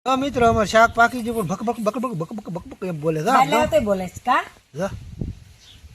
तो मित्र हमार शाक पाकी जो भक भक भक भक भक भक भक भक एम बोले था બાલે તો બોલે છે કા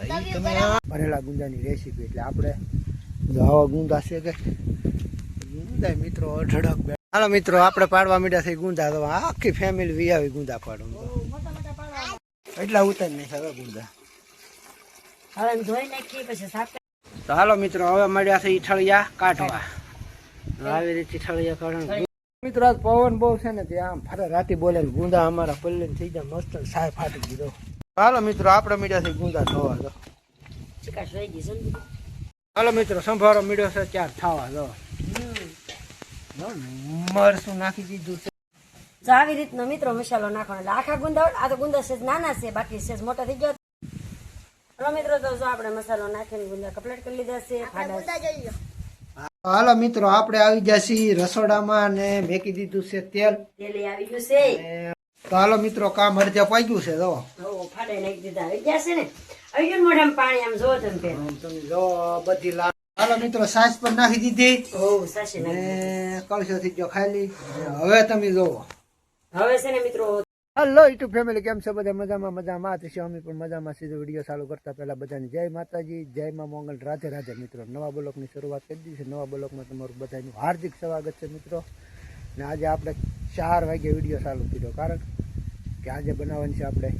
ઈ તમે ભરેલા ગુંદાની રેસીપી એટલે આપણે જો આવા ગુંદા છે કે ગુંદા મિત્રો અઢળક હાલો મિત્રો આપણે પાડવા મીડા થઈ ગુંદા તો આખી ફેમિલી વી આવી ગુંદા પાડું મોટા મોટા પાડવા એટલા ઉતાર નહીં હવે ગુંદા હવે એમ ધોઈ નાખી પછી સાફ તો હાલો મિત્રો હવે મળ્યા છે ઈઠળિયા કાઢવા આવી રીતે ઈઠળિયા કાઢવા મિત્રો આજ પવન બહુ છે ને ત્યાં આમ ફરે રાતી બોલે ગુંદા અમારા પલ્લે થઈ જાય મસ્ત સાય ફાટી દીધો હાલો મિત્રો આપણે મીડિયા થી ગુંદા થવા દો ચિકાશ રહી ગઈ છે હાલો મિત્રો સંભારો મીડિયો છે ચાર થવા દો મરસું નાખી દીધું છે જો આવી રીતનો મિત્રો મસાલો નાખવાનો એટલે આખા ગુંદા આ તો ગુંદા સેજ નાના છે બાકી સેજ મોટા થઈ ગયા હાલો મિત્રો તો જો આપણે મસાલો નાખીને ગુંદા કમ્પ્લીટ કરી લીધા છે ફાડા હાલો મિત્રો આપણે આવી ગયા છીએ રસોડામાં ને મેકી દીધું છે તેલ આવી ગયું છે તો હાલો મિત્રો કામ અડધે પાક્યું છે જો ફાડે નાખી દીધા આવી ગયા છે ને આવી ગયું મોઢામાં પાણી આમ જો તમે તમે જો બધી હાલો મિત્રો સાસ પણ નાખી દીધી સાસી ને કળશો થી જો ખાલી હવે તમે જોવો હવે છે ને મિત્રો હેલો યુટ્યુબ ફેમિલી કેમ છે બધા મજામાં તો છે અમે પણ મજામાં સીધો વિડીયો ચાલુ કરતા પહેલા બધાની જય માતાજી જય માં મોંગલ રાધે રાધે મિત્રો નવા બ્લોકની શરૂઆત કરી દીધી છે નવા બ્લોકમાં તમારું બધાનું હાર્દિક સ્વાગત છે મિત્રો ને આજે આપણે 4 વાગે વિડીયો ચાલુ કર્યો કારણ કે આજે બનાવવાની છે આપણે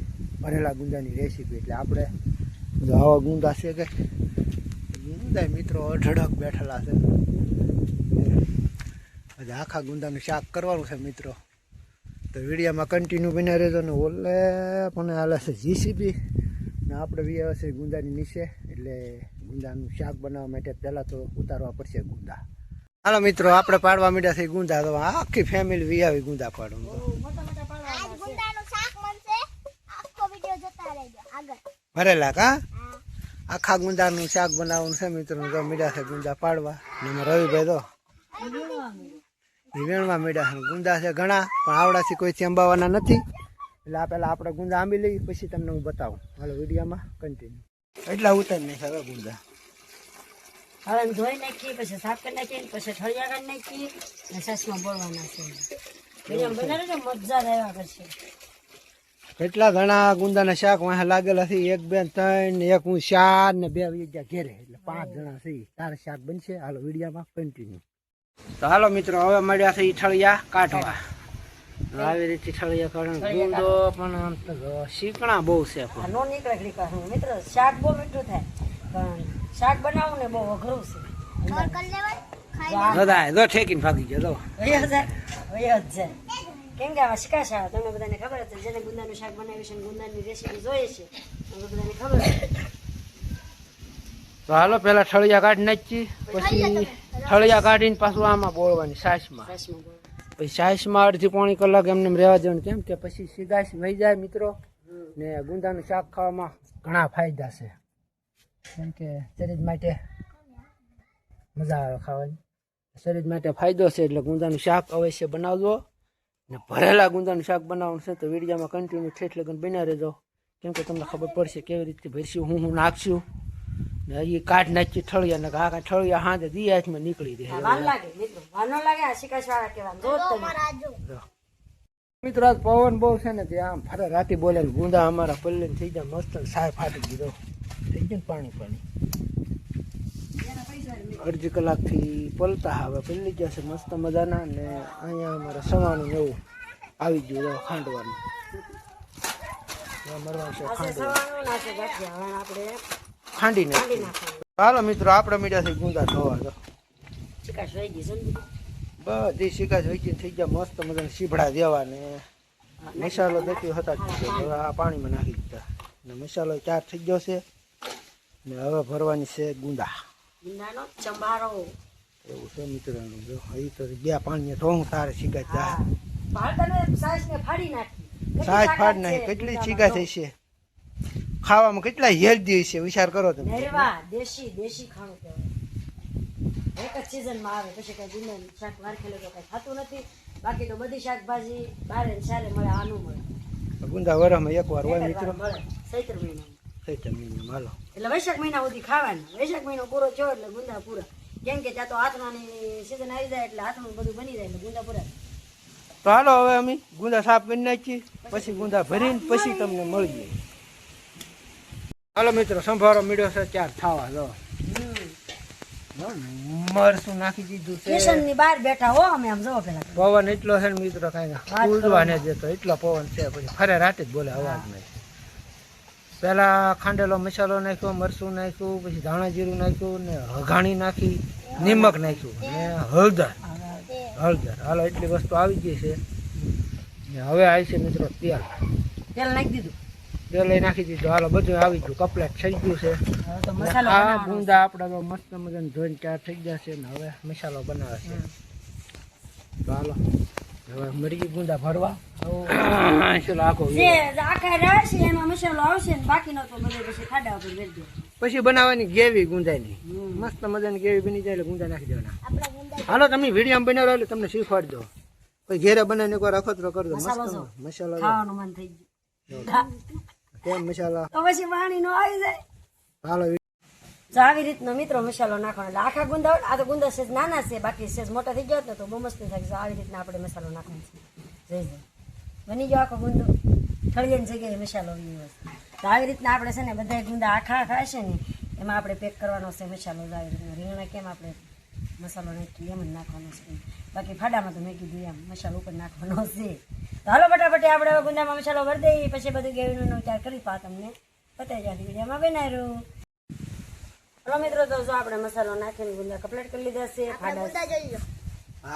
ભરેલા ગુંદાની રેસીપી એટલે આપણે જો આવા ગુંદા છે કે ગુંદા મિત્રો અઢળક બેઠેલા છે આજે આખા ગુંદાનું શાક કરવાનું છે મિત્રો તો વિડીયોમાં કન્ટિન્યુ બન્યા રહેજો ને ઓલે પણ હાલે છે જીસીબી ને આપણે વિયા છે ગુંદાની નીચે એટલે ગુંદાનું શાક બનાવવા માટે પહેલાં તો ઉતારવા પડશે ગુંદા હાલો મિત્રો આપણે પાડવા મીડા થઈ ગુંદા તો આખી ફેમિલી વી આવી ગુંદા પાડું ભરેલા કા આખા ગુંદાનું શાક બનાવવાનું છે મિત્રો તો મીડા છે ગુંદા પાડવા ને રવિભાઈ તો વેણમાં મીડા ગુંદા છે ઘણા પણ આવડાથી કોઈથી અંબાવાના નથી એટલે આ પહેલાં આપણે ગુંદા આંબી લઈએ પછી તમને હું બતાવું હાલો વિડીયોમાં કન્ટિન્યુ એટલા ઉતાર નહીં હવે ગુંદા હવે એમ ધોઈ નાખી પછી સાફ કરી નાખી પછી ઠળિયા કાઢી નાખી અને સાસમાં બોળવાના છે વિડીયો બનાવે ને મજા આવ્યા કરશે કેટલા ઘણા ગુંદાના શાક વાહ લાગેલા છે 1 2 3 1 હું 4 ને 2 બીજા ઘેરે એટલે 5 જણા છે તાર શાક બનશે હાલો વિડીયોમાં કન્ટિન્યુ તો હાલો મિત્રો હવે મળ્યા છે ઈઠળિયા કાઢવા આવી રીતે ઈઠળિયા કાઢવા ગુંદો પણ આમ તો શીકણા બહુ છે નો નીકળે ઘડીક મિત્રો શાક બહુ મીઠું થાય પણ શાક બનાવવું ને બહુ અઘરું છે દાદા જો ઠેકીને ભાગી ગયો છે કેમ કે આવા શિકાશ આવે તમને બધાને ખબર છે જેને ગુંદાનું શાક બનાવ્યું છે ગુંદાની રેસીપી જોઈએ છે બધાને ખબર છે તો હાલો પેલા ઠળિયા કાઢી નાખી પછી ઠળિયા કાઢીને પાછું આમાં બોળવાની સાસમાં પછી સાસમાં અડધી પોણી કલાક એમને રહેવા દેવાનું કેમ કે પછી સીધાશ વહી જાય મિત્રો ને ગુંદાનું શાક ખાવામાં ઘણા ફાયદા છે કેમ કે શરીર માટે મજા આવે ખાવાની શરીર માટે ફાયદો છે એટલે ગુંદાનું શાક અવશ્ય બનાવજો ને ભરેલા ગુંદાનું શાક બનાવવાનું છે તો વિડીયોમાં કન્ટિન્યુ ઠેઠ લગન બન્યા રહેજો કેમ કે તમને ખબર પડશે કેવી રીતે ભરશું હું નાખશું એ કાઢ નાખી ઠળિયા ને આ ઠળિયા હાથે દિયામાં નીકળી દે મિત્રો આજ પવન બહુ છે ને ત્યાં આમ ફરે રાતી બોલે ગુંદા અમારા પલ્લે થઈ જાય મસ્ત સાય ફાટી દીધો થઈ જાય પાણી અડધી કલાકથી પલતા હવે પલ્લી ગયા છે મસ્ત મજાના ને અહીંયા અમારે સવાનું એવું આવી ગયું ખાંડવાનું ખાંડી નાખી હાલો મિત્રો આપણે મીડિયા થઈ ગુંદા થવા દો બધી શિકાશ વહી થઈ ગયા મસ્ત મજાના સીભડા દેવા ને મસાલો દેતી હતા હવે આ પાણીમાં નાખી દીધા ને મસાલો 4 થઈ ગયો છે ને હવે ભરવાની છે ગુંદા ગુંદાનો ચંબારો એવું છે મિત્રોનું જો અહીં તો બે પાણી ઢોંગ તારે શિકાશ જાય સાસ ફાડી નાખી કેટલી શિકાશ હશે ખાવામાં કેટલા હેલ્ધી છે વિચાર કરો તમે દેશી ખાણું કહેવાય એક જ સિઝનમાં આવે પછી કઈ ગુંદાનું શાક વાર ખેલે તો કઈ થતું નથી બાકી તો બધી શાકભાજી બારે સારે મળે આનું મળે ગુંદા વરસમાં એકવાર હોય મિત્રો ચૈત્ર મહિનામાં હાલો એટલે વૈશાખ મહિના સુધી ખાવાના વૈશાખ મહિનો પૂરો થયો એટલે ગુંદા પૂરા કેમ કે ત્યાં તો હાથણાની સિઝન આવી જાય એટલે હાથણું બધું બની જાય એટલે ગુંદા પૂરા તો હાલો હવે અમે ગુંદા સાફ કરી નાખીએ, પછી ગુંદા ભરીને પછી તમને મળીએ. હાલો મિત્રો, સંભારો મીડિયો છે ચાર થાવા. જો મરસું નાખી દીધું છે. સ્ટેશનની બહાર બેઠા હો અમે, આમ જોવો પેલા પવન એટલો છે ને મિત્રો, કઈ ઉડવા ને દેતો એટલો પવન છે. પછી ખરે રાતે જ બોલે, અવાજ નહીં. પેલા ખાંડેલો મસાલો નાખ્યો, મરસું નાખ્યું, પછી ધાણા જીરું નાખ્યું ને હઘાણી નાખી, નિમક નાખ્યું ને હળદર. હાલો એટલી વસ્તુ આવી ગઈ છે ને હવે આવી છે મિત્રો તેલ. તેલ નાખી દીધું, તેલ નાખી દીધું. હાલો બધું આવી ગયું, કપલેટ થઈ ગયું છે. હવે તો મસાલો આ બનાવવાનો ગુંદા આપડે તો મસ્ત મજાને ધોઈને ચાર થઈ જશે ને હવે મસાલો બનાવે છે. તો હાલો હવે મરઘી ગુંદા ભરવા. ચલો આખો જે આખા રહેશે એમાં મસાલો આવશે ને બાકીનો તો બધે પછી ખાડા ઉપર વેચ દો. પછી બનાવવાની ગ્રેવી ગુંદાની, મસ્ત મજાની ગ્રેવી બની જાય એટલે ગુંદા નાખી દેવાના. હાલો તમે વિડીયો બનાવો એટલે તમને શીખવાડી દો. પછી ઘેરે બનાવીને એકવાર અખતરો કરજો. મસાલો મસ્ત જો. મસાલો જો. ખાવાનું મન થઈ ગયું કેમ મસાલા. તો પછી પાણી નો આવી જાય. હાલો તો આવી રીતનો મિત્રો મસાલો નાખવાનો. એટલે આખા ગુંદા આ તો ગુંદા સેજ નાના છે, બાકી સેજ મોટા થઈ ગયા તો બહુ મસ્ત થાય. તો આવી રીતના આપણે મસાલો નાખવાનો છે. જઈ જાય બની ગયો આખો ગુંદો. થળિયાની જગ્યાએ મસાલો એવી વસ્તુ. તો આવી રીતના આપણે છે ને બધા ગુંદા આખા હશે ને એમાં આપણે પેક કરવાનો છે મસાલો. આવી રીતના રીંગણા કેમ આપણે મસાલો નાખી એમ જ નાખવાનો છે. બાકી ફાડામાં તો મેં કીધું એમ મસાલો ઉપર નાખવાનો છે. તો હાલો ફટાફટ આપણે હવે ગુંદામાં મસાલો ભરી દઈએ, પછી બધું ગેવીનો વિચાર કરી પા તમને બતાવી જાય વિડીયોમાં બનાવ્યું. હલો મિત્રો, તો જો આપણે મસાલો નાખીને ગુંદા કમ્પ્લીટ કરી લીધા છે. ફાડા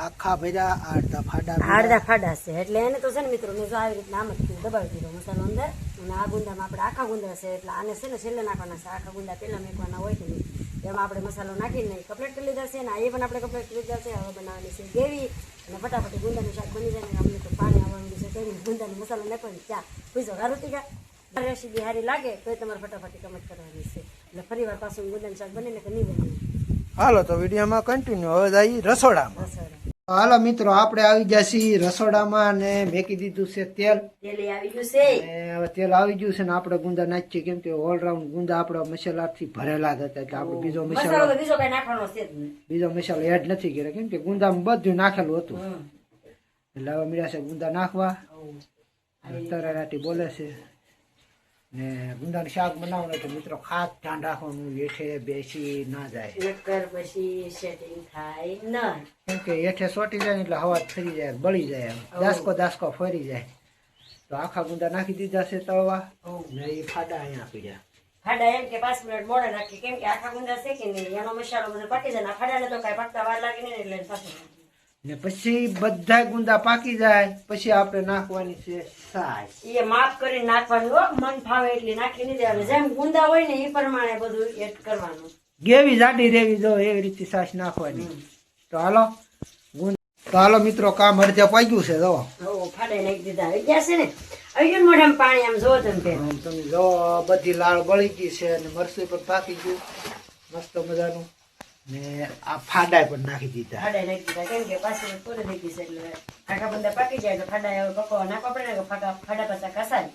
આખા ભર્યા, અડધા ફાડા અડધા ફાડા છે એટલે એને તો છે ને મિત્રો મેં જો આવી રીતના આમ જ દબાવી દીધો મસાલો અંદર. અને આ ગુંદામાં આપણે આખા ગુંદા છે એટલે આને છે ને છેલ્લે નાખવાના છે. આખા ગુંદા પહેલા મેકવાના હોય કે નહીં એમાં આપણે મસાલો નાખીને કમ્પ્લીટ કરી લીધા છે. અને એ પણ આપણે કમ્પ્લીટ કરી લીધા છે. હવે બનાવવાની છે ગ્રેવી અને ફટાફટ ગુંદાનું શાક બની જાય ને અમને તો પાણી આવવાનું છે. તો ગુંદાનો મસાલો નાખવાની ચા પૂછો ગારુતિકા રેસીપી સારી લાગે તો તમારે ફટાફટ કમેન્ટ કરવાની છે. એટલે ફરી વાર પાછું ગુંદાનું શાક બને ને કે નહીં બને. હાલો તો વિડીયોમાં કન્ટિન્યુ. હવે જઈએ રસોડામાં. હાલો મિત્રો, આપણે આવી ગયા છીએ રસોડામાં અને મેકી દીધું છે તેલ. તેલ આવી ગયું છે. હવે તેલ આવી ગયું છે ને આપણે ગુંદા નાખીએ, કેમ કે ઓલરાઉન્ડ ગુંદા આપણા મસાલાથી ભરેલા જ હતા એટલે આપણે બીજો મસાલો બીજો કઈ નાખવાનો છે જ નહીં. બીજો મસાલો એડ નથી કર્યો, કેમ કે ગુંદામાં બધું નાખેલું હતું. એટલે હવે મળ્યા છે ગુંદા નાખવા. તરાટી બોલે છે ને ગુંદાનું શાક બનાવવાનું તો મિત્રો ખાસ ધ્યાન રાખવાનું, હેઠે બેસી ના જાય. નકર પછી સેટિંગ થાય નહીં. કેમ કે હેઠે સોટી જાય ને એટલે હવા ફરી જાય, બળી જાય, દાસકો ફરી જાય. તો આખા ગુંદા નાખી દીધા છે તવા ને એ ફાડા અહીંયા પીડ્યા. ફાડા એમ કે 5 મિનિટ મોડે નાખી, કેમ કે આખા ગુંદા છે કે નહીં એનો મસાલો બધો પાકી જાય. આ ફાડાને તો કઈ પાકતા વાર લાગે નહીં એટલે પાકી જાય. ને પછી બધા ગુંદા પાકી જાય પછી આપણે નાખવાની છે છાશ. એ માપ કરીને નાખવાનું હો, મન ફાવે એટલી નાખી નહીં દેવાનું. જેમ ગુંદા હોય ને એ પ્રમાણે બધું એડ કરવાનું. ગેવી જાડી રેવી જો એવી રીતે છાશ નાખવાની. તો હાલો મિત્રો, કામ અડધે પાક્યું છે. જો ફાડે નાખી દીધા. આવી ગયા છે ને, આવી ગયું મોઢામાં પાણી. આમ જોવો તમે તમે જો બધી લાળ બળી ગઈ છે અને મરચું પણ પાકી ગયું મસ્ત મજાનું. ને આ ફાડા પણ નાખી દીધા. ફાડા નાખી દીધા કેમ કે પાછી પૂરી થઈ ગઈ છે એટલે આખા બંદા પાકી જાય તો ફાડા પકવા નાખવા પડે ને ફાડા પાછા કસાય.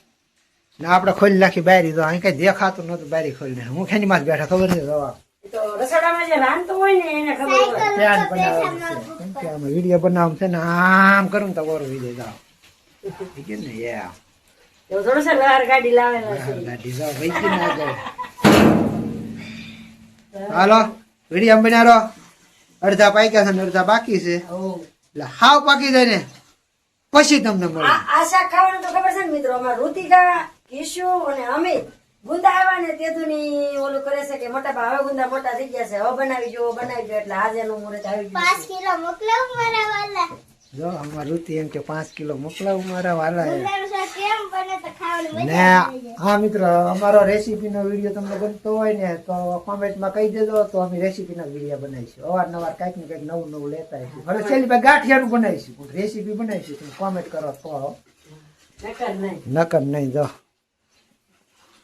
ને આપણે ખોલી નાખી બારી. તો અહીં કઈ દેખાતું નતું, બારી ખોલી નાખી. હું ખેની માં બેઠા, ખબર છે દવા તો રસોડામાં જે રાંધતું હોય ને એને ખબર હોય. પ્યાજ બનાવવાનું છે. કેમ કે આમાં વિડીયો બનાવવાનું છે ને આમ કરું તો બોર વિડીયો જાવ ઠીક ને. એવું થોડું છે લહેર ગાડી લાવેલા છે. ગાડી જાવ વૈકી ના જાય. હાલો વિડીયો બનાવો. અડધા પાક્યા છે ને અડધા બાકી છે. એટલે હાવ પાકી જાય ને પછી તમને મળે. આ શાક ખાવાનું તો ખબર છે ને મિત્રો, અમાર ઋતિકા, કિશુ અને અમિત ગુંદા આવ્યા ને તેદુની ઓલું કરે છે કે મોટા ભાઈ હવે ગુંદા મોટા થઈ ગયા છે, હવે બનાવી જો એટલે આજે નું મુહૂર્ત આવી ગયું. 5 કિલો મોકલાવ મારા વાલા. જો અમાર ઋતિ એમ કે 5 કિલો મોકલાવું મારા વાલા. ગુંદાનું શાક કેમ બને તો ખાવાની ને મજા આવી જાય. હા મિત્રો, અમારો રેસીપી નો વિડીયો તમને ગમતો હોય ને તો કોમેન્ટમાં કહી દેજો, તો અમે રેસીપી ના વિડીયો બનાવીશું. અવારનવાર કઈક ને કઈક નવું નવું લેતા આવીશું. હવે છેલ્લી ભાઈ ગાંઠિયાનું બનાવીશું, રેસીપી બનાવીશું. તમે કોમેન્ટ કરો તો નકર નહીં. જો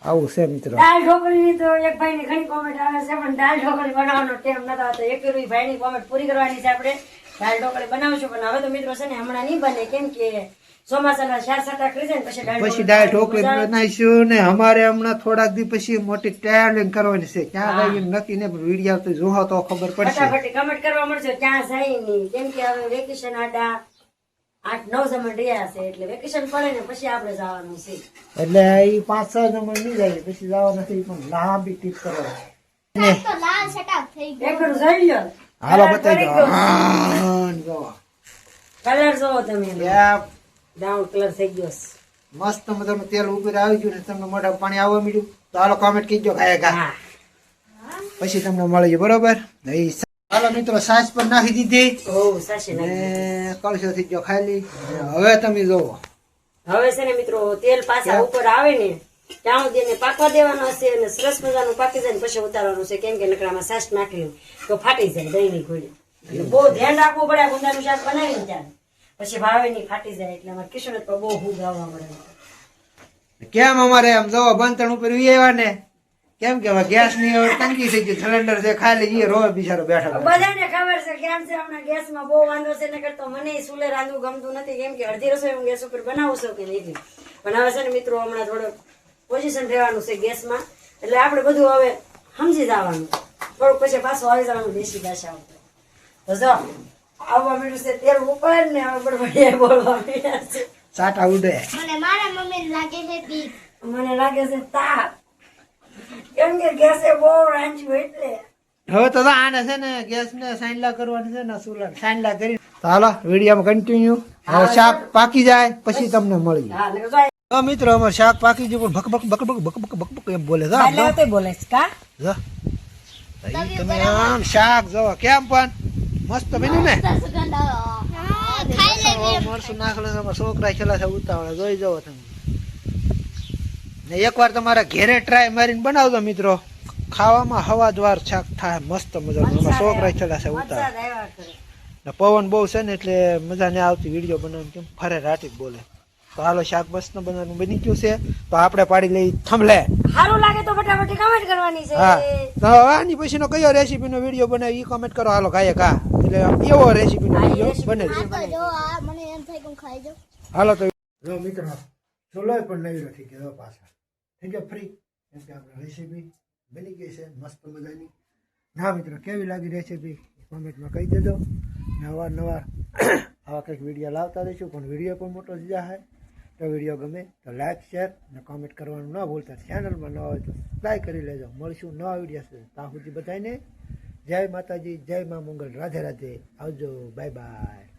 આવું છે મિત્રો. દાળ ઢોકળીની તો એક ભાઈ ની ઘણી કોમેન્ટ આવે છે, પણ દાળ ઢોકળી બનાવવાનો ટાઈમ નતો આવતો. એક ભાઈ ની કોમેન્ટ પૂરી કરવાની છે આપણે. દાળ ઢોકળી બનાવશું પણ હવે તો મિત્રો છે ને હમણાં નહીં બને, કેમ કે ચોમાસાના 4-7 કરી જાય ને પછી દાળ ઢોકળી બનાવીશું. ને અમારે હમણાં થોડાક દી પછી મોટી ટ્રાવેલિંગ કરવાની છે. ક્યાં જઈએ નક્કી ને, વિડીયો તો જોવો તો ખબર પડશે. ફટાફટ કમેન્ટ કરવા મળશે ક્યાં જાય નહીં, કેમ કે હવે વેકેશન આડા 8-9 જમણ રહ્યા છે એટલે વેકેશન પડે ને પછી આપણે જવાનું છે. એટલે એ 5-6 જમણ નહીં જાય પછી જવા નથી પણ લાંબી ટીપ કરવા તો લાલ સટાપ થઈ ગયો. એકડું જોઈ લ્યો. હાલો કલર બતાવી પડી દો ગયો. આન જોવો. કલર જોવો તમે ત્યાં બ્રાઉન કલર થઈ ગયો છે. મસ્ત મજાનું તેલ ઉપર આવી ગયું ને તમને મોઢામાં પાણી આવવા મળ્યું તો હાલો કોમેન્ટ કીજો ખાય ખા હા પછી તમને મળી બરોબર હાલો મિત્રો સાસ પર નાખી દીધી ઓ સાચી ને નાખી. કળશો થઈ ગયો ખાલી હવે તમે જોવો હવે છે ને મિત્રો તેલ પાછા ઉપર આવે ને ત્યાં સુધી એને પાકવા દેવાનો હશે અને સરસ મજાનું પાકી જાય ને પછી ઉતારવાનું છે કેમ કે નકરામાં સાસ નાખી તો ફાટી જાય દહીંની ગોળી એટલે બહુ ધ્યાન રાખવું પડે આ ગુંદાનું શાક બનાવીને ત્યારે પછી ભાવે નહીં ફાટી જાય એટલે અમારે કિશોર પર બહુ હું ગાવા મળે. કેમ અમારે આમ જોવો બંધણ ઉપર આવ્યા ને કેમ કે ગેસ ની હવે તંગી થઈ ગઈ સિલિન્ડર છે ખાલી એ રોવે બિચારો બેઠો બધાને ખબર છે કેમ છે હમણાં ગેસમાં બહુ વાંધો છે નકર તો મને સુલે રાંધવું ગમતું નથી કેમ કે અડધી રસોઈ હું ગેસ ઉપર બનાવું છું કે નહીં પણ હવે છે ને મિત્રો હમણાં થોડું પોઝિશન રહેવાનું છે ગેસમાં એટલે આપણે બધું હવે સમજી જવાનું થોડુંક પછી પાછું આવી જવાનું દેશી ભાષા તો જો આવવા મળ્યું છે તેલ ઉપર ને હવે બળબડિયા બોલવા મળ્યા છે. સાટા ઉડે મને મારા મમ્મીને લાગે છે તીખ. મને લાગે છે તાપ કેમ કે ગેસે બહુ રાંધ્યું એટલે હવે તો આને છે ને ગેસ ને સાંડલા કરવાની છે ને સુલા સાંડલા કરી તો હાલો વિડીયોમાં કન્ટિન્યુ હવે શાક પાકી જાય પછી તમને મળી હા નકર તો તો મિત્રો અમાર શાક પાકી ગયું પણ ભક ભક ભક ભક ભક ભક ભક એમ બોલે છે એટલે તે બોલે છે કા જો ઈ તમે આમ શાક જો કેમ પણ મસ્ત બન્યું ને સુગંધ આવે. હા, ખાઈ લેવી. મરસું નાખેલું છે અમારા છોકરા ખેલા છે ઉતાવળે જોઈ જાઓ તમે ને એકવાર તમારા ઘેરે ટ્રાય મારીને બનાવજો મિત્રો ખાવામાં હવાજવાર શાક થાય મસ્ત મજાનું અમારા છોકરા ખેલા છે ઉતાવળ વરસાદ આવ્યા કરે ને પવન બહુ છે ને એટલે મજા નહીં આવતી વિડીયો બનાવવાની કેમ ફરે રાટી બોલે તો હાલો શાક મસ્ત બનાવવાનું બની ગયું છે તો આપણે પાડી લઈ થંભલે સારું લાગે તો ફટાફટ કમેન્ટ કરવાની છે હા તો આની પછીનો કયો રેસીપીનો વિડીયો બનાવી ઈ કમેન્ટ કરો હાલો ગાયે કા એટલે એવો રેસીપીનો વિડીયો બને છે આ તો જો આ મને એમ થાય કે હું ખાઈ જાઉં. હાલો તો જો મિત્રો ચૂલો પણ નવી થઈ ગયો પાછા થઈ ગયો ફ્રી કેમ કે આપણે રેસીપી બની ગઈ છે મસ્ત મજાની ના મિત્રો કેવી લાગી રેસીપી કોમેન્ટમાં કહી દેજો ને અવારનવાર આવા કંઈક વિડીયો લાવતા રહીશું પણ વિડીયો પણ મોટો જ જાય તો વિડીયો ગમે તો લાઈક શેર અને કોમેન્ટ કરવાનું ન ભૂલતા ચેનલમાં ન હોય તો સબસ્ક્રાઈબ કરી લેજો મળશું નવા વિડીયો છે ત્યાં સુધી બધાને જય માતાજી જય મા મંગળ રાધે રાધે આવજો બાય બાય